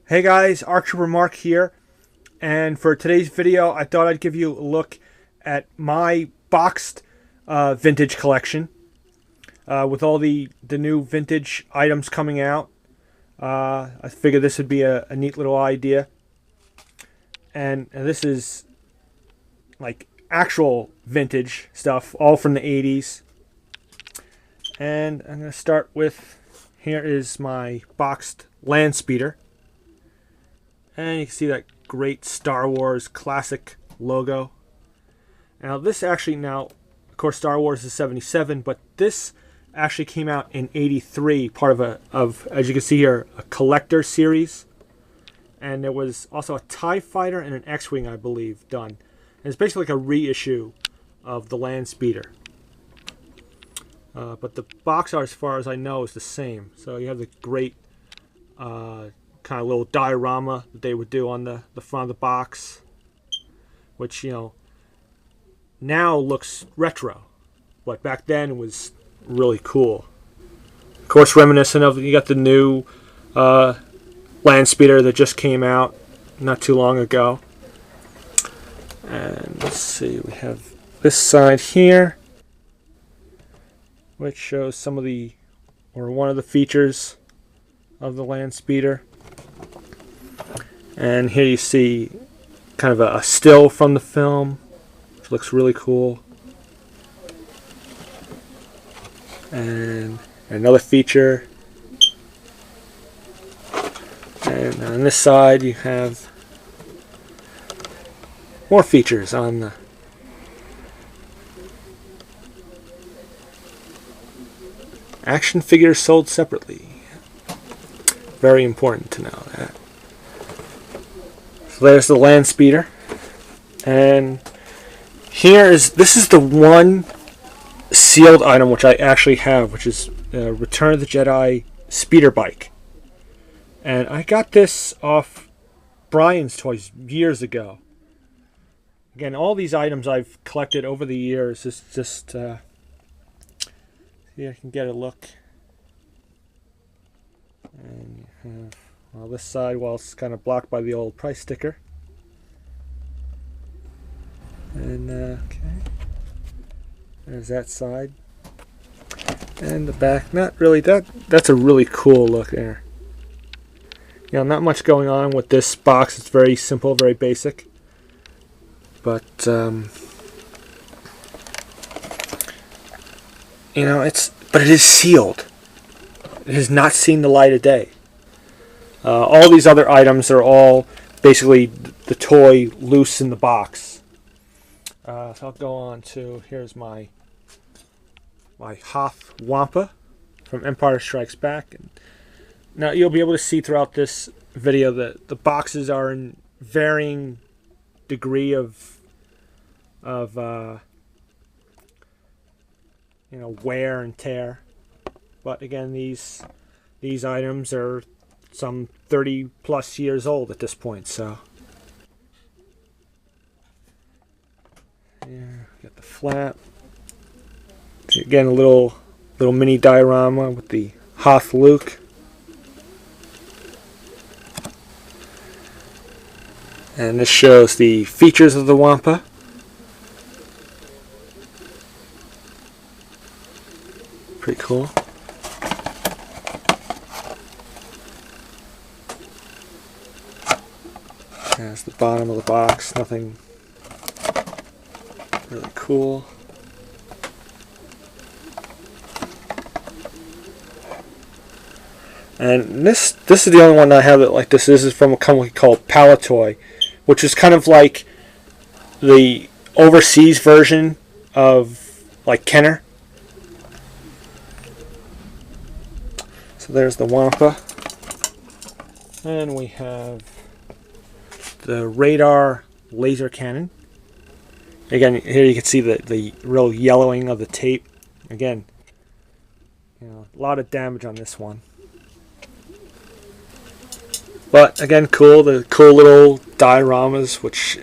Hey guys, Archer Mark here, and for today's video I thought I'd give you a look at my boxed vintage collection with all the new vintage items coming out. I figured this would be a neat little idea, and this is like actual vintage stuff, all from the 80s. And I'm going to start with, here is my boxed land speeder. And you can see that great Star Wars classic logo. Now this actually, of course Star Wars is 77, but this actually came out in 83, part of as you can see here, a collector series. And there was also a TIE fighter and an X-Wing, I believe, done. And it's basically like a reissue of the land speeder. But the box art, as far as I know, is the same. So you have the great kind of little diorama that they would do on the front of the box, which, you know, now looks retro, but back then was really cool. Of course, reminiscent of, you got the new land speeder that just came out not too long ago. And let's see, we have this side here, which shows some of the, or one of the features of the land speeder. And here you see kind of a still from the film, which looks really cool. And another feature. And on this side you have more features on the action figures sold separately. Very important to know that. So there's the land speeder, and this is the one sealed item which I actually have, which is Return of the Jedi speeder bike. And I got this off Brian's Toys years ago. Again, all these items I've collected over the years. Just see if I can get a look. And you have, well, this side, well, it's kind of blocked by the old price sticker. And okay, there's that side. And the back, not really, that's a really cool look there. You know, not much going on with this box. It's very simple, very basic. But you know, but it is sealed. It has not seen the light of day. All these other items are all basically the toy loose in the box. So I'll go on to, here's my Hoth wampa from Empire Strikes Back. And now you'll be able to see throughout this video that the boxes are in varying degree of you know, wear and tear. But again, these items are some 30 plus years old at this point, so yeah, got the flap. Again, a little mini diorama with the Hoth Luke. And this shows the features of the wampa. Pretty cool. That's the bottom of the box. Nothing really cool. And this is the only one I have that like this. This is from a company called Palatoy, which is kind of like the overseas version of like Kenner. So there's the wampa. And we have the radar laser cannon. Again, here you can see the real yellowing of the tape. Again, you know, a lot of damage on this one. But again, cool. The cool little dioramas, which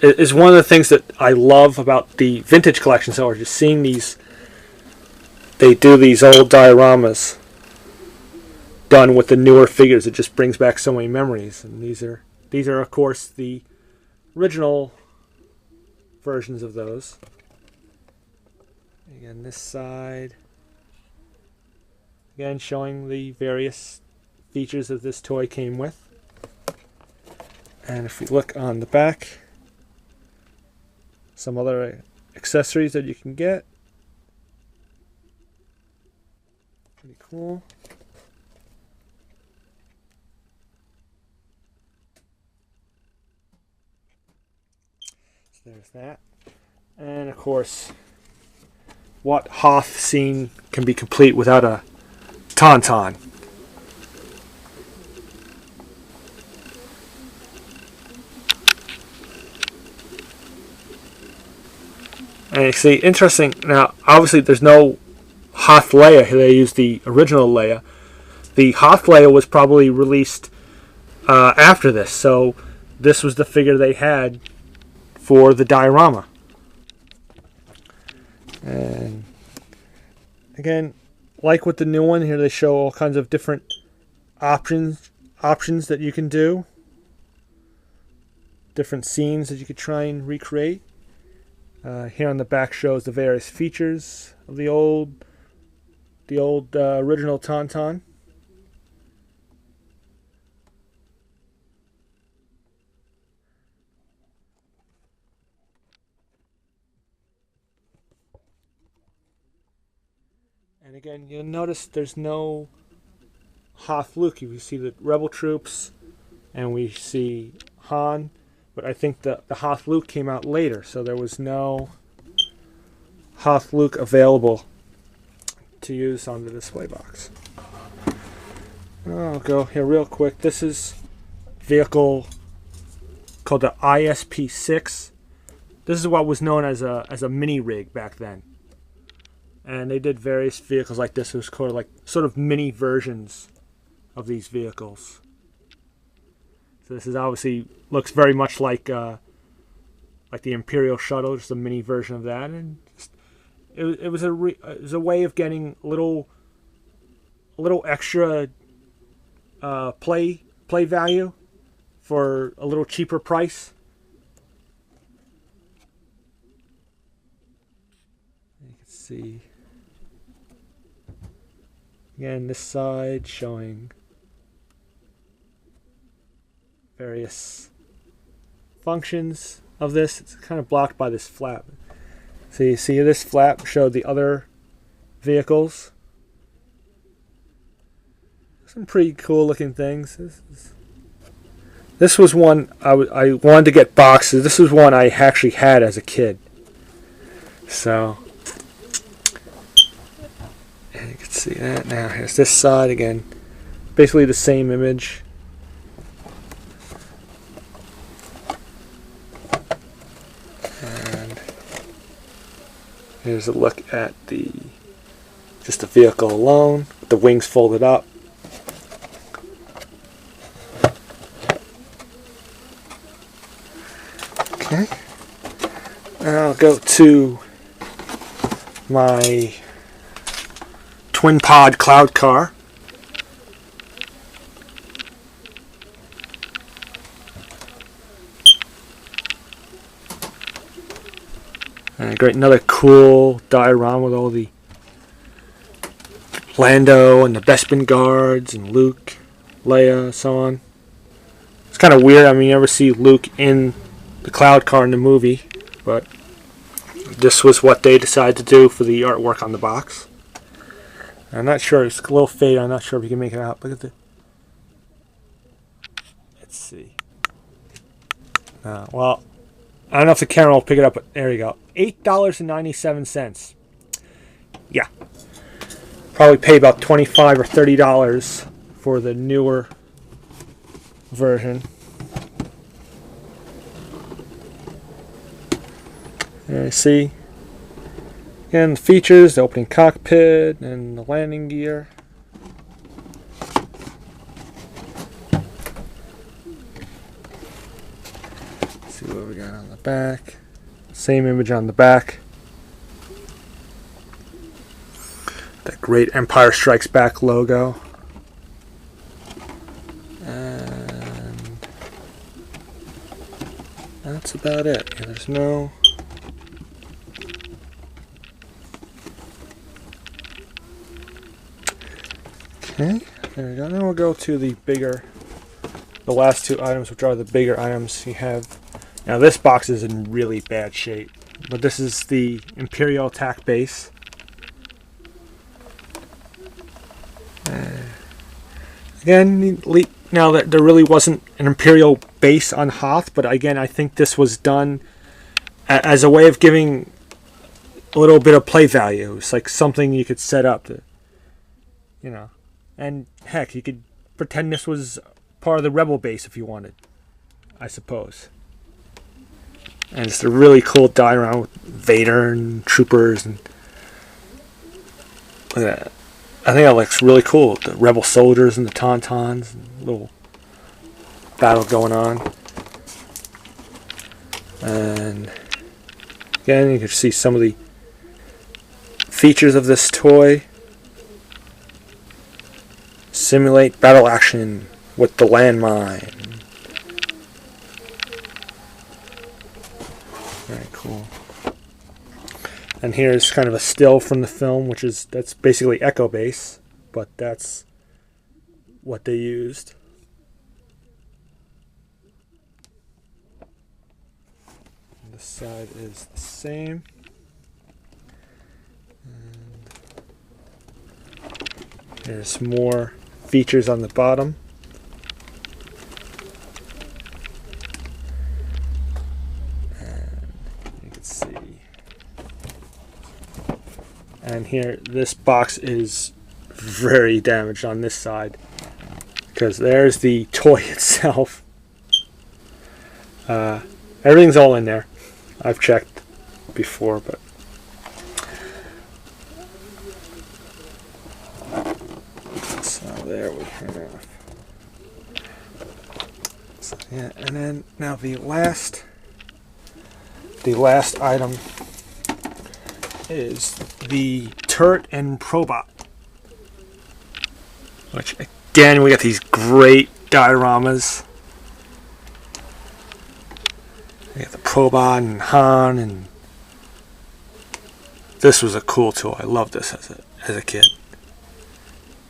is one of the things that I love about the vintage collection. So, just seeing these, they do these old dioramas. done with the newer figures. It just brings back so many memories. And these are of course the original versions of those. Again, this side, again showing the various features that this toy came with. And if we look on the back, some other accessories that you can get. Pretty cool. So there's that. And of course, what Hoth scene can be complete without a Tauntaun? And you see, interesting, now obviously there's no Hoth Leia here. They used the original Leia. The Hoth Leia was probably released after this, so this was the figure they had for the diorama. And again, like with the new one here, they show all kinds of different options that you can do, different scenes that you could try and recreate. Here on the back shows the various features of the old original Tauntaun. And again, you'll notice there's no Hoth Luke. You see the Rebel troops, and we see Han. But I think the Hoth Luke came out later, so there was no Hoth Luke available to use on the display box. I'll go here real quick. This is a vehicle called the ISP-6. This is what was known as a mini rig back then. And they did various vehicles like this. It was called like sort of mini versions of these vehicles. So this is obviously looks very much like the Imperial shuttle, just a mini version of that, and it was a way of getting a little extra play value for a little cheaper price. You can see again this side showing various functions of this. It's kind of blocked by this flap. So you see this flap showed the other vehicles. Some pretty cool looking things. This was one I wanted to get boxes. This was one I actually had as a kid. So and you can see that now. Here's this side again. Basically the same image. Here's a look at just the vehicle alone, with the wings folded up. Okay. Now I'll go to my twin pod cloud car. Great, another cool diorama with all the Lando and the Bespin guards and Luke, Leia, so on. It's kind of weird. I mean, you never see Luke in the cloud car in the movie, but this was what they decided to do for the artwork on the box. I'm not sure. It's a little faded. I'm not sure if you can make it out. Look at the. Let's see. Well, I don't know if the camera will pick it up, but there you go. $8.97. Yeah. Probably pay about $25 or $30 for the newer version. There you see. Again, the features, the opening cockpit, and the landing gear. Let's see what we got on the back. Same image on the back. That great Empire Strikes Back logo. that's about it. Yeah, there's no... Okay, there we go. Now we'll go to the last two items, which are the bigger items. You have... Now this box is in really bad shape, but this is the Imperial attack base. Again, now that there really wasn't an Imperial base on Hoth, but again, I think this was done as a way of giving a little bit of play value. It's like something you could set up to, you know, and heck, you could pretend this was part of the Rebel base if you wanted, I suppose. And it's a really cool diorama with Vader and troopers, and look at that. I think that looks really cool. The Rebel soldiers and the Tauntauns, and little battle going on. And again, you can see some of the features of this toy. Simulate battle action with the landmine. Very cool. And here's kind of a still from the film, that's basically Echo Base, but that's what they used. And this side is the same. And here's more features on the bottom. And here, this box is very damaged on this side, because there's the toy itself. Everything's all in there. I've checked before, but so there we have. So, yeah, and then now the last item is the turret and probot, which again, we got these great dioramas. We got the probot and Han, and this was a cool toy. I loved this as a kid.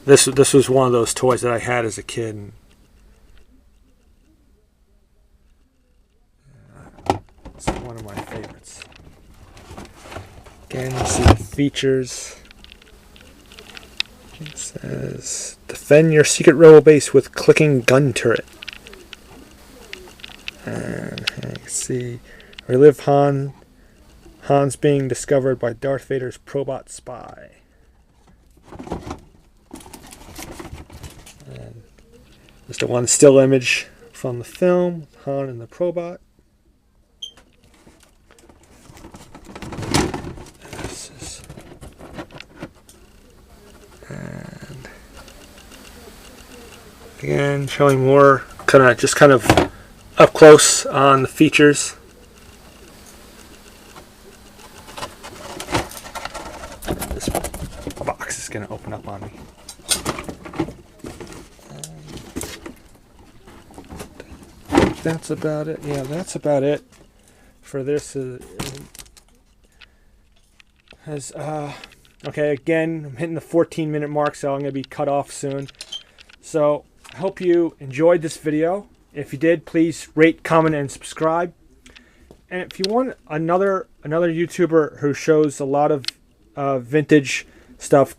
This was one of those toys that I had as a kid. And it's one of my favorites. Again, you see the features. It says, defend your secret rebel base with clicking gun turret. And you can see, relive Han's being discovered by Darth Vader's probot spy. And just one still image from the film, Han and the probot. And again, showing more kind of up close on the features. This box is going to open up on me. That's about it. Yeah, that's about it for this. Okay, again, I'm hitting the 14-minute mark, so I'm going to be cut off soon. So, I hope you enjoyed this video. If you did, please rate, comment, and subscribe. And if you want another YouTuber who shows a lot of vintage stuff,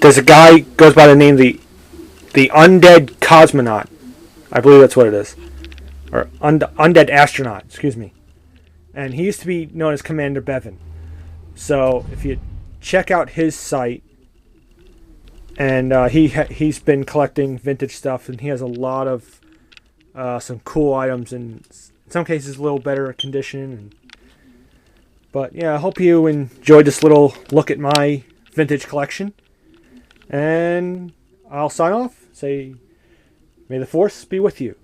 there's a guy goes by the name the undeadcosmonaut. I believe that's what it is, or undead astronaut. Excuse me. And he used to be known as commanderbeven. So if you check out his site, and he's been collecting vintage stuff, and he has a lot of some cool items, and in some cases a little better condition. But yeah, I hope you enjoyed this little look at my vintage collection. And I'll sign off. Say, may the Force be with you.